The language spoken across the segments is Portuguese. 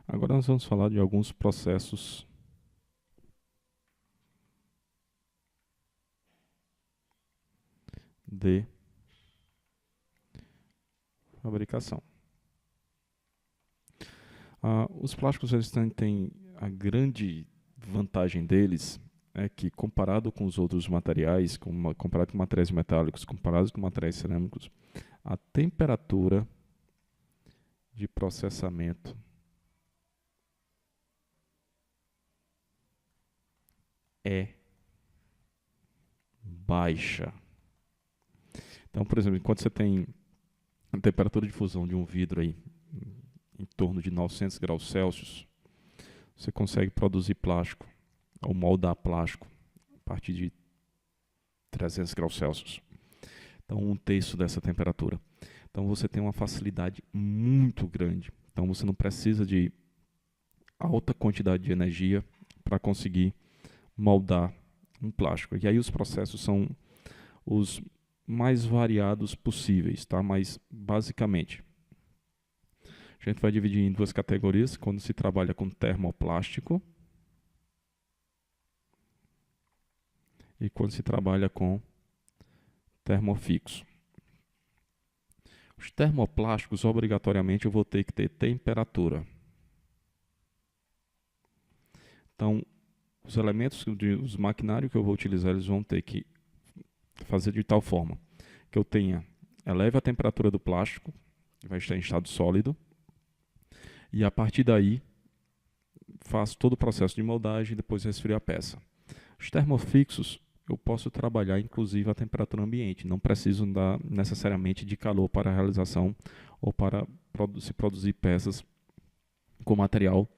Agora nós vamos falar de alguns processos de fabricação. Os plásticos eles têm a grande vantagem deles é que comparado com os outros materiais, comparado com materiais metálicos, comparado com materiais cerâmicos, a temperatura de processamento é baixa. Então, por exemplo, enquanto você tem a temperatura de fusão de um vidro aí em torno de 900 graus Celsius, você consegue produzir plástico ou moldar plástico a partir de 300 graus Celsius. Então, 1/3 dessa temperatura. Então, você tem uma facilidade muito grande. Então, você não precisa de alta quantidade de energia para conseguir moldar um plástico. E aí os processos são os mais variados possíveis, tá? Mas, basicamente, a gente vai dividir em duas categorias, quando se trabalha com termoplástico e quando se trabalha com termofixo. Os termoplásticos, obrigatoriamente, eu vou ter que ter temperatura. Então, os elementos, os maquinários que eu vou utilizar, eles vão ter que fazer de tal forma que eu eleve a temperatura do plástico, que vai estar em estado sólido, e a partir daí faço todo o processo de moldagem e depois resfrio a peça. Os termofixos eu posso trabalhar inclusive a temperatura ambiente, não preciso dar necessariamente de calor para a realização ou para se produzir peças com material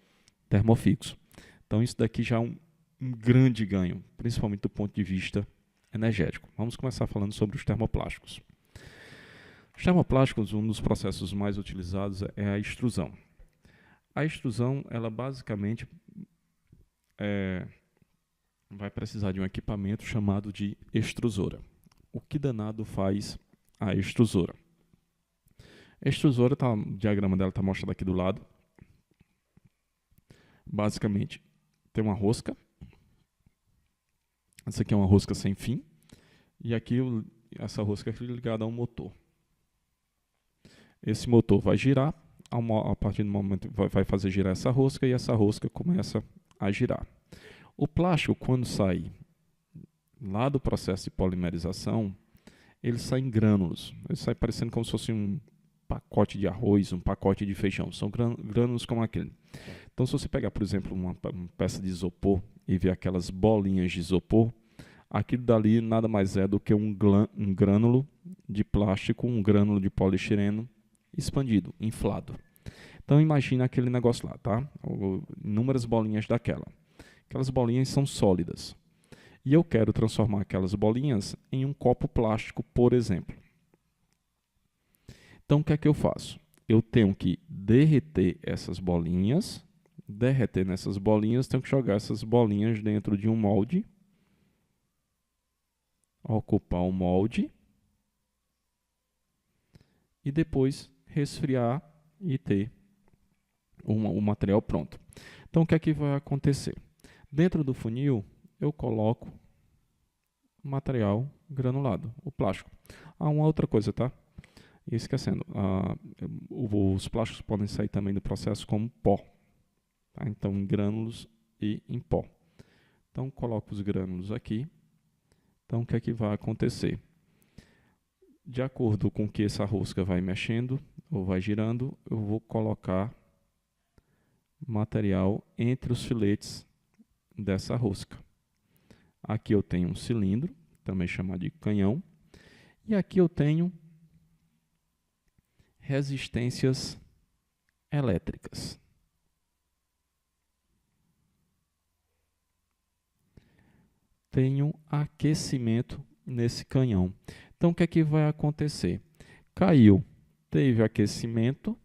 termofixo. Então isso daqui já é um grande ganho, principalmente do ponto de vista energético. Vamos começar falando sobre os termoplásticos. Os termoplásticos, um dos processos mais utilizados é a extrusão. A extrusão, ela basicamente vai precisar de um equipamento chamado de extrusora. O que danado faz a extrusora? A extrusora, o diagrama dela está mostrado aqui do lado. Basicamente, tem uma rosca. Essa aqui é uma rosca sem fim. E aqui, essa rosca é ligada a um motor. Esse motor vai girar. A partir do momento vai fazer girar essa rosca e essa rosca começa a girar. O plástico, quando sai lá do processo de polimerização, ele sai em grânulos. Ele sai parecendo como se fosse um pacote de arroz, um pacote de feijão. São grânulos como aquele. Então, se você pegar, por exemplo, uma peça de isopor e ver aquelas bolinhas de isopor, aquilo dali nada mais é do que um grânulo de plástico, um grânulo de poliestireno expandido, inflado. Então, imagina aquele negócio lá, tá? Inúmeras bolinhas daquela. Aquelas bolinhas são sólidas. E eu quero transformar aquelas bolinhas em um copo plástico, por exemplo. Então, o que é que eu faço? Eu tenho que derreter essas bolinhas. Derreter nessas bolinhas, tenho que jogar essas bolinhas dentro de um molde. Ocupar o molde. E depois resfriar e ter o material pronto. Então, o que é que vai acontecer? Dentro do funil, eu coloco material granulado, o plástico. Uma outra coisa, tá? E esquecendo, os plásticos podem sair também do processo como pó. Tá? Então, em grânulos e em pó. Então, coloco os grânulos aqui. Então, o que é que vai acontecer? De acordo com que essa rosca vai mexendo ou vai girando, eu vou colocar material entre os filetes dessa rosca. Aqui eu tenho um cilindro, também chamado de canhão, e aqui eu tenho resistências elétricas. Tenho aquecimento nesse canhão. Então, o que é que vai acontecer? Caiu, teve aquecimento,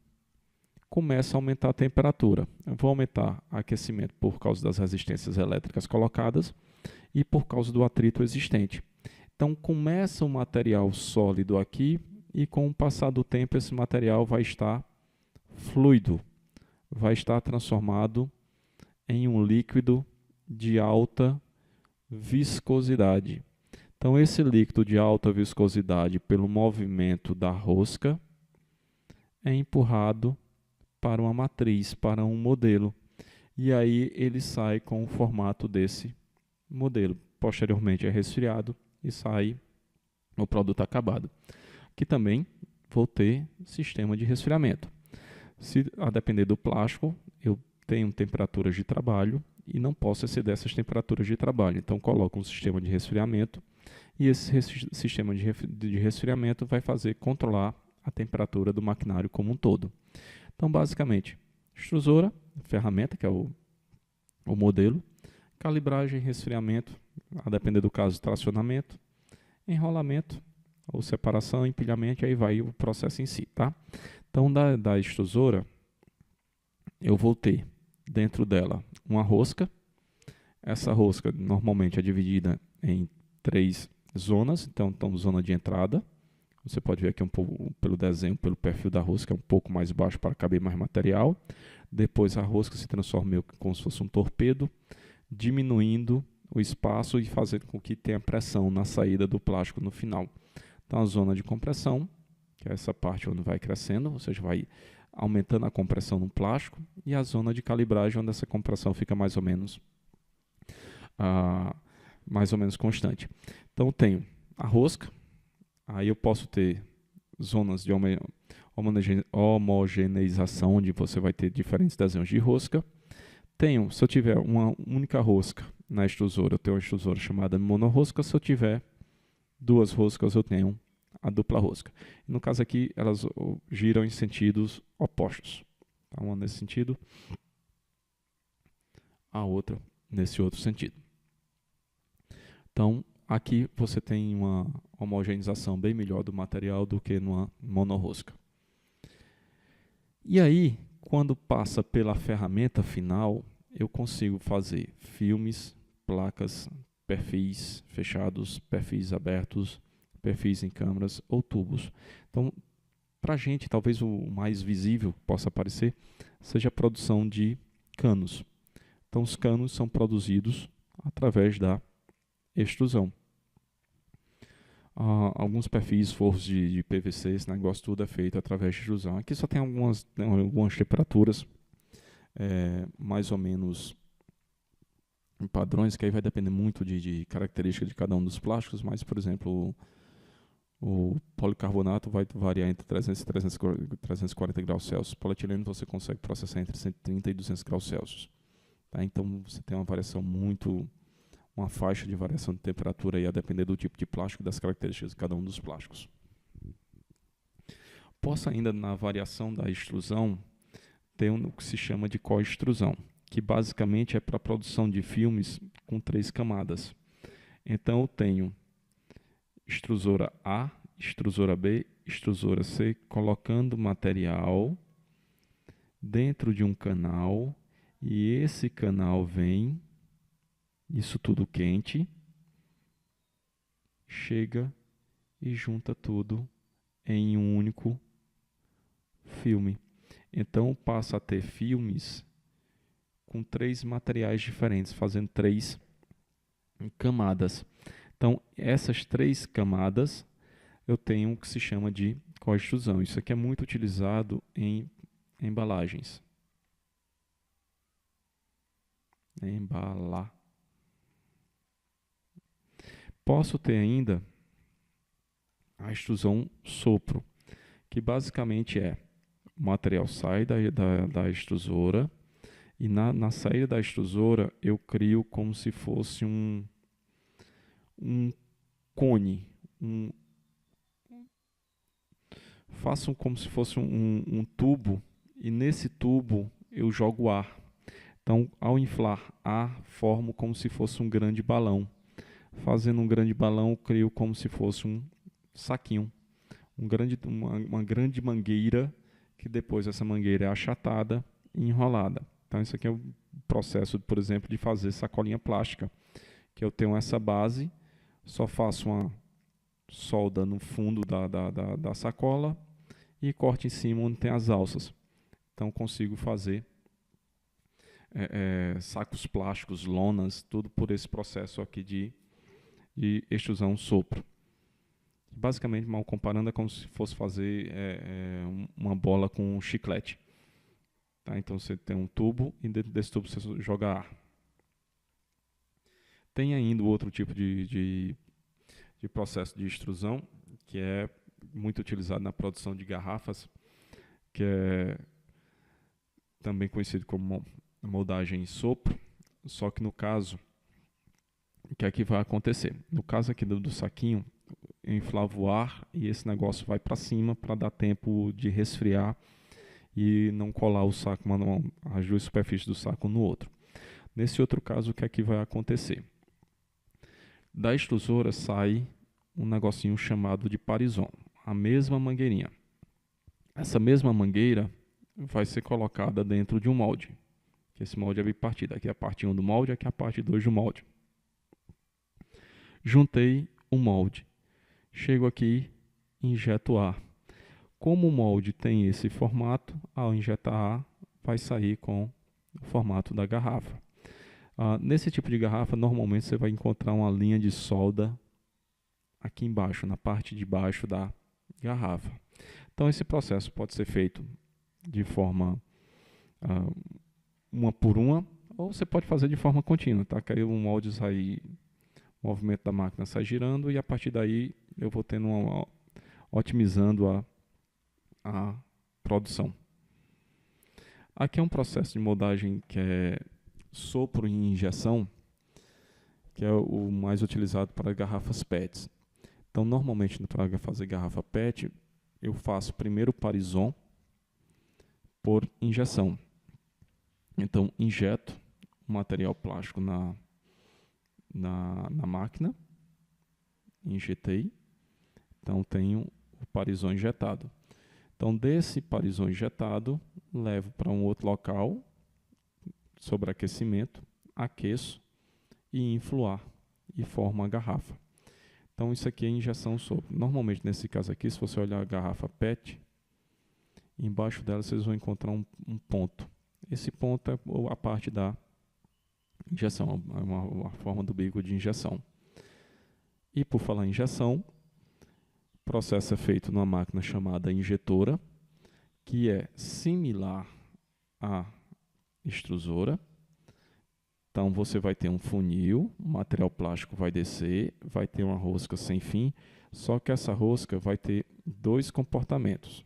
começa a aumentar a temperatura. Eu vou aumentar o aquecimento por causa das resistências elétricas colocadas e por causa do atrito existente. Então, começa o material sólido aqui e com o passar do tempo esse material vai estar fluido, vai estar transformado em um líquido de alta viscosidade. Então, esse líquido de alta viscosidade, pelo movimento da rosca, é empurrado para uma matriz, para um modelo. E aí ele sai com o formato desse modelo. Posteriormente é resfriado e sai o produto acabado. Aqui também vou ter sistema de resfriamento. Se a depender do plástico, eu tenho temperaturas de trabalho e não posso exceder essas temperaturas de trabalho. Então coloco um sistema de resfriamento e esse sistema de resfriamento vai controlar a temperatura do maquinário como um todo. Então basicamente, extrusora, ferramenta, que é o modelo, calibragem, resfriamento, a depender do caso, tracionamento, enrolamento, ou separação, empilhamento, aí vai o processo em si, tá? Então, da extrusora, eu vou ter dentro dela uma rosca. Essa rosca normalmente é dividida em 3 zonas. Então, zona de entrada. Você pode ver aqui um pouco pelo desenho, pelo perfil da rosca, é um pouco mais baixo para caber mais material. Depois a rosca se transforma meio como se fosse um torpedo, diminuindo o espaço e fazendo com que tenha pressão na saída do plástico no final. Então a zona de compressão, que é essa parte onde vai crescendo, ou seja, vai aumentando a compressão no plástico, e a zona de calibragem, onde essa compressão fica mais ou menos constante. Então eu tenho a rosca, aí eu posso ter zonas de homogeneização, onde você vai ter diferentes desenhos de rosca. Se eu tiver uma única rosca na extrusora, eu tenho uma extrusora chamada monorrosca. Se eu tiver 2 roscas, eu tenho a dupla rosca. No caso aqui, elas giram em sentidos opostos. Uma nesse sentido, a outra nesse outro sentido. Então, aqui você tem uma homogeneização bem melhor do material do que numa monorrosca. E aí, quando passa pela ferramenta final, eu consigo fazer filmes, placas, perfis fechados, perfis abertos, perfis em câmaras ou tubos. Então, para a gente, talvez o mais visível que possa aparecer seja a produção de canos. Então, os canos são produzidos através da extrusão. Alguns perfis, forros de PVC, esse negócio tudo é feito através de extrusão. Aqui só tem algumas temperaturas, mais ou menos em padrões, que aí vai depender muito de características de cada um dos plásticos, mas, por exemplo, o policarbonato vai variar entre 300 e 340 graus Celsius. O polietileno você consegue processar entre 130 e 200 graus Celsius. Tá? Então você tem uma faixa de variação de temperatura aí, a depender do tipo de plástico e das características de cada um dos plásticos. Posso ainda, na variação da extrusão, ter o que se chama de coextrusão, que basicamente é para a produção de filmes com 3 camadas. Então eu tenho extrusora A, extrusora B, extrusora C, colocando material dentro de um canal, e esse canal vem, isso tudo quente, chega e junta tudo em um único filme. Então passa a ter filmes com 3 materiais diferentes, fazendo 3 camadas. Então essas 3 camadas eu tenho o que se chama de coextrusão. Isso aqui é muito utilizado em embalagens. Embalar. Posso ter ainda a extrusão sopro, que basicamente o material sai da extrusora, e na saída da extrusora eu crio como se fosse um cone, faço como se fosse um tubo, e nesse tubo eu jogo ar. Então, ao inflar ar, formo como se fosse um grande balão. Fazendo um grande balão, eu crio como se fosse um saquinho, uma grande mangueira, que depois essa mangueira é achatada e enrolada. Então, isso aqui é o processo, por exemplo, de fazer sacolinha plástica, que eu tenho essa base, só faço uma solda no fundo da sacola e corto em cima onde tem as alças. Então, consigo fazer sacos plásticos, lonas, tudo por esse processo aqui de extrusão sopro. Basicamente, mal comparando, é como se fosse fazer uma bola com um chiclete. Tá? Então você tem um tubo e dentro desse tubo você joga ar. Tem ainda outro tipo de processo de extrusão, que é muito utilizado na produção de garrafas, que é também conhecido como moldagem em sopro, só que no caso, o que aqui vai acontecer? No caso aqui do saquinho, eu inflavo o ar e esse negócio vai para cima para dar tempo de resfriar e não colar o saco, as duas superfícies do saco no outro. Nesse outro caso, o que aqui vai acontecer? Da extrusora sai um negocinho chamado de parizon, a mesma mangueirinha. Essa mesma mangueira vai ser colocada dentro de um molde. Esse molde é bipartido. Aqui é a parte 1 do molde, aqui é a parte 2 do molde. Juntei o molde. Chego aqui e injeto ar. Como o molde tem esse formato, ao injetar ar, vai sair com o formato da garrafa. Nesse tipo de garrafa, normalmente você vai encontrar uma linha de solda aqui embaixo, na parte de baixo da garrafa. Então, esse processo pode ser feito de forma uma por uma, ou você pode fazer de forma contínua, tá? Que aí o molde sai, o movimento da máquina sai girando e a partir daí eu vou tendo otimizando a produção. Aqui é um processo de moldagem que é sopro em injeção, que é o mais utilizado para garrafas PETs. Então, normalmente, para fazer garrafa PET, eu faço primeiro o parizon por injeção. Então, injeto o material plástico na máquina, injetei, então tenho o parizon injetado. Então, desse parizon injetado, levo para um outro local, sobre aquecimento, aqueço e inflo ar e formo a garrafa. Então, isso aqui é injeção sopro. Normalmente, nesse caso aqui, se você olhar a garrafa PET, embaixo dela vocês vão encontrar um ponto. Esse ponto é a parte da injeção, é uma forma do bico de injeção. E por falar em injeção, o processo é feito numa máquina chamada injetora, que é similar à extrusora. Então você vai ter um funil, o material plástico vai descer, vai ter uma rosca sem fim, só que essa rosca vai ter dois comportamentos.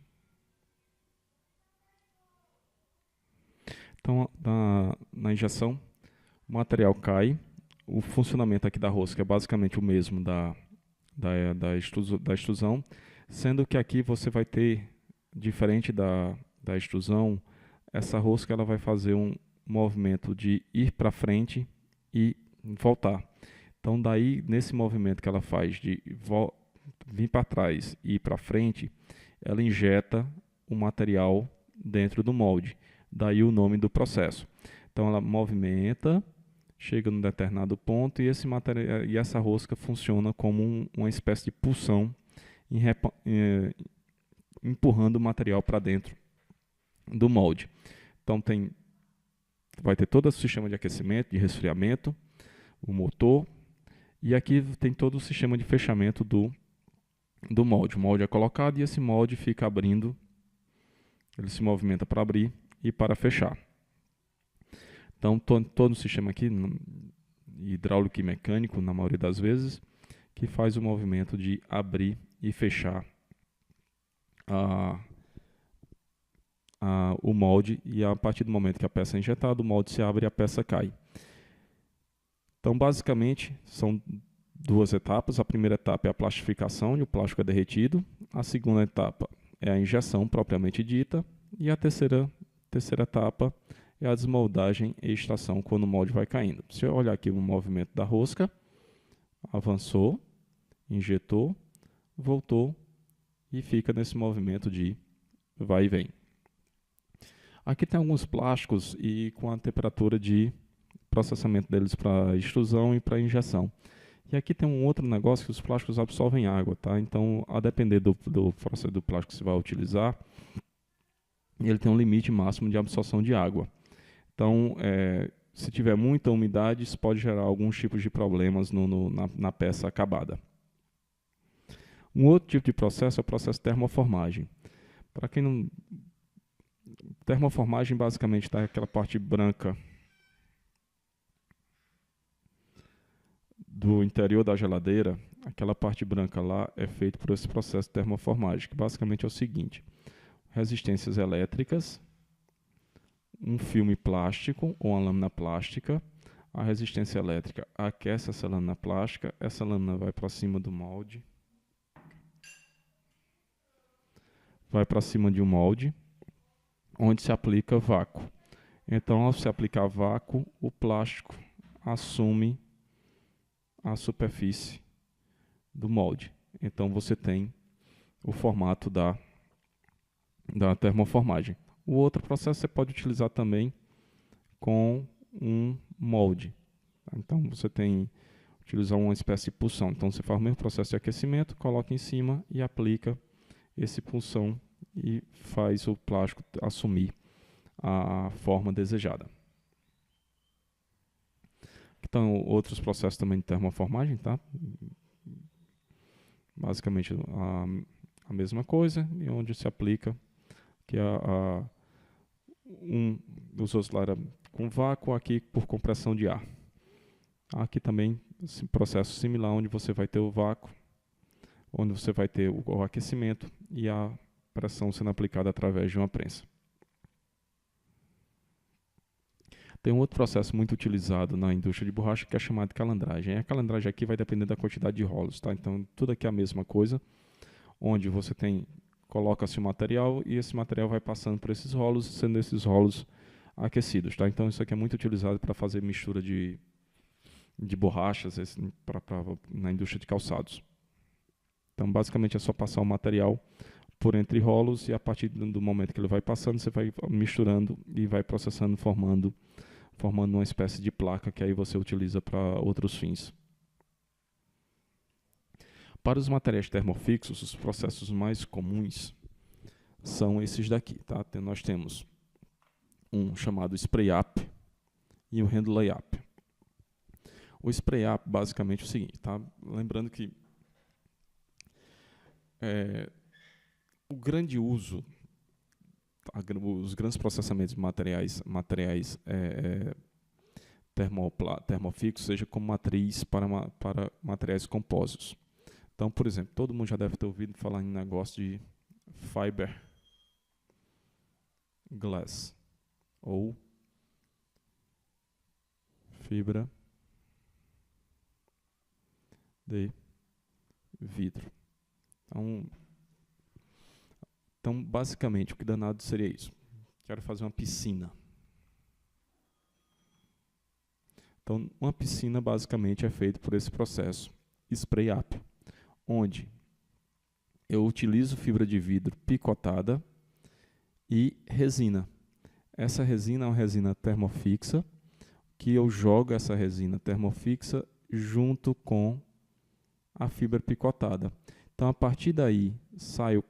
Então, na injeção, o material cai, o funcionamento aqui da rosca é basicamente o mesmo da extrusão, sendo que aqui você vai ter, diferente da extrusão, essa rosca ela vai fazer um movimento de ir para frente e voltar. Então, daí, nesse movimento que ela faz de vir para trás e ir para frente, ela injeta o material dentro do molde. Daí o nome do processo. Então, ela movimenta, chega num determinado ponto e essa rosca funciona como uma espécie de pulsão, empurrando o material para dentro do molde. Então, vai ter todo o sistema de aquecimento, de resfriamento, o motor, e aqui tem todo o sistema de fechamento do molde. O molde é colocado e esse molde fica abrindo, ele se movimenta para abrir e para fechar. Então, todo o sistema aqui, hidráulico e mecânico, na maioria das vezes, que faz o movimento de abrir e fechar o molde, e a partir do momento que a peça é injetada, o molde se abre e a peça cai. Então, basicamente, são duas etapas. A primeira etapa é a plastificação, onde o plástico é derretido. A segunda etapa é a injeção propriamente dita. E a terceira etapa é a desmoldagem e extração, quando o molde vai caindo. Se eu olhar aqui o movimento da rosca, avançou, injetou, voltou e fica nesse movimento de vai e vem. Aqui tem alguns plásticos e com a temperatura de processamento deles para extrusão e para injeção. E aqui tem um outro negócio que os plásticos absorvem água, tá? Então, a depender do processo do plástico que você vai utilizar, ele tem um limite máximo de absorção de água. Então, se tiver muita umidade, isso pode gerar alguns tipos de problemas na peça acabada. Um outro tipo de processo é o processo de termoformagem. Para quem não... Termoformagem basicamente está aquela parte branca do interior da geladeira. Aquela parte branca lá é feita por esse processo de termoformagem, que basicamente é o seguinte: resistências elétricas, um filme plástico ou uma lâmina plástica. A resistência elétrica aquece essa lâmina plástica, essa lâmina vai para cima do molde, vai para cima de um molde, onde se aplica vácuo. Então, ao se aplicar vácuo, o plástico assume a superfície do molde. Então, você tem o formato da termoformagem. O outro processo você pode utilizar também com um molde. Então, você tem utilizar uma espécie de punção. Então, você faz o mesmo processo de aquecimento, coloca em cima e aplica esse punção e faz o plástico assumir a forma desejada. Então, outros processos também de termoformagem, tá? Basicamente a mesma coisa, e onde se aplica que os outros lá era com vácuo, aqui por compressão de ar. Aqui também esse processo similar, onde você vai ter o vácuo, onde você vai ter o aquecimento e a pressão sendo aplicada através de uma prensa. Tem um outro processo muito utilizado na indústria de borracha que é chamado de calandragem. A calandragem aqui vai depender da quantidade de rolos, tá? Então tudo aqui é a mesma coisa, onde você coloca-se o material e esse material vai passando por esses rolos, sendo esses rolos aquecidos, tá? Então isso aqui é muito utilizado para fazer mistura de borrachas na indústria de calçados. Então basicamente é só passar o material por entre rolos e a partir do momento que ele vai passando, você vai misturando e vai processando, formando uma espécie de placa que aí você utiliza para outros fins. Para os materiais termofixos, os processos mais comuns são esses daqui, tá? Nós temos um chamado spray-up e o hand-lay-up. O spray-up basicamente é o seguinte, tá? Lembrando que o grande uso, os grandes processamentos de materiais termofixos, seja como matriz para materiais compostos. Então, por exemplo, todo mundo já deve ter ouvido falar em negócio de fiberglass ou fibra de vidro. Então, basicamente, o que danado seria isso? Quero fazer uma piscina. Então, uma piscina basicamente é feita por esse processo spray-up, onde eu utilizo fibra de vidro picotada e resina. Essa resina é uma resina termofixa, que eu jogo essa resina termofixa junto com a fibra picotada. Então, a partir daí, saio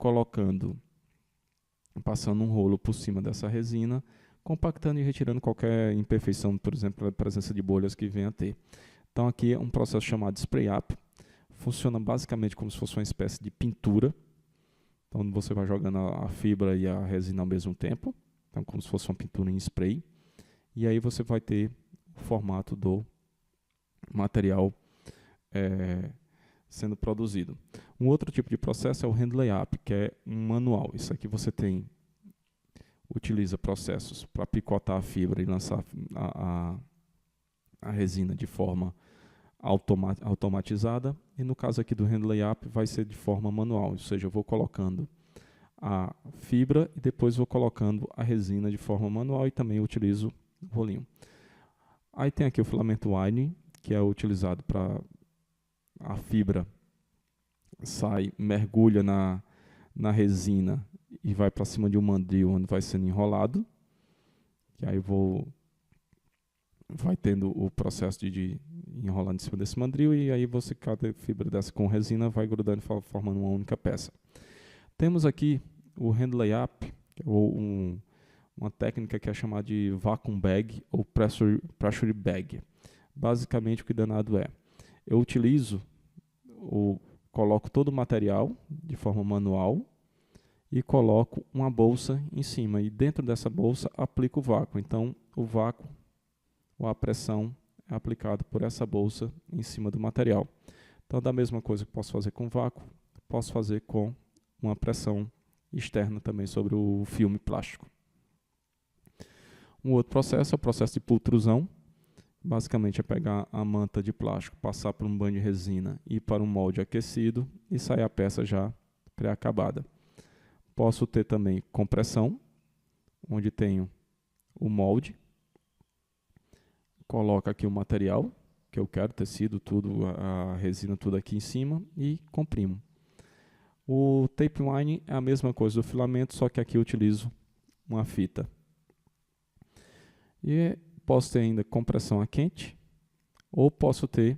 passando um rolo por cima dessa resina, compactando e retirando qualquer imperfeição, por exemplo, a presença de bolhas que venha a ter. Então, aqui é um processo chamado spray-up. Funciona basicamente como se fosse uma espécie de pintura. Então, você vai jogando a fibra e a resina ao mesmo tempo. Então, como se fosse uma pintura em spray. E aí você vai ter o formato do material sendo produzido. Um outro tipo de processo é o hand-lay-up, que é um manual. Isso aqui você utiliza processos para picotar a fibra e lançar a resina de forma automatizada. E no caso aqui do hand-lay-up vai ser de forma manual, ou seja, eu vou colocando a fibra e depois vou colocando a resina de forma manual e também utilizo o rolinho. Aí tem aqui o filamento winding, que é utilizado para a fibra mergulha na resina e vai para cima de um mandril onde vai sendo enrolado. E aí vai tendo o processo de enrolar em cima desse mandril e aí cada fibra dessa com resina vai grudando e formando uma única peça. Temos aqui o hand-lay-up, ou uma técnica que é chamada de vacuum bag ou pressure bag. Basicamente o que danado é, eu coloco todo o material de forma manual e coloco uma bolsa em cima, e dentro dessa bolsa aplico o vácuo. Então o vácuo ou a pressão é aplicado por essa bolsa em cima do material. Então da mesma coisa que posso fazer com vácuo, posso fazer com uma pressão externa também sobre o filme plástico. Um outro processo é o processo de pultrusão. Basicamente é pegar a manta de plástico, passar por um banho de resina e ir para um molde aquecido e sair a peça já pré-acabada. Posso ter também compressão, onde tenho o molde, coloco aqui o material que eu quero, tecido, tudo, a resina, tudo aqui em cima e comprimo. O tape line é a mesma coisa do filamento, só que aqui eu utilizo uma fita. E posso ter ainda compressão a quente, ou posso ter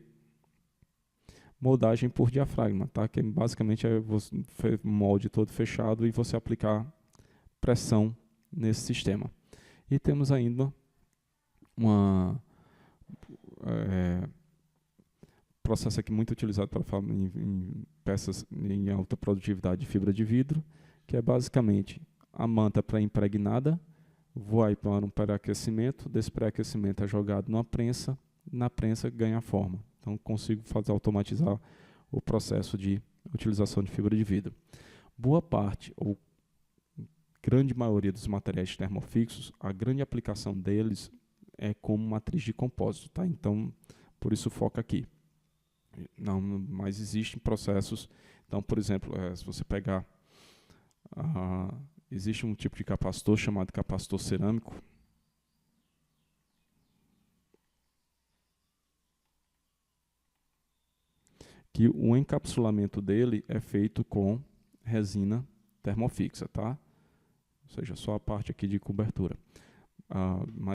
moldagem por diafragma, tá? Que basicamente é o molde todo fechado e você aplicar pressão nesse sistema. E temos ainda uma processo aqui muito utilizado em peças em alta produtividade de fibra de vidro, que é basicamente a manta pré-impregnada, vai para um pré-aquecimento, desse pré-aquecimento é jogado numa prensa, na prensa ganha forma. Então consigo automatizar o processo de utilização de fibra de vidro. Boa parte, ou grande maioria dos materiais termofixos, a grande aplicação deles é como matriz de compósito, tá? Então, por isso foca aqui. Não, mas existem processos. Então, por exemplo, se você pegar existe um tipo de capacitor chamado capacitor cerâmico, que o encapsulamento dele é feito com resina termofixa, tá? Ou seja, só a parte aqui de cobertura. Mas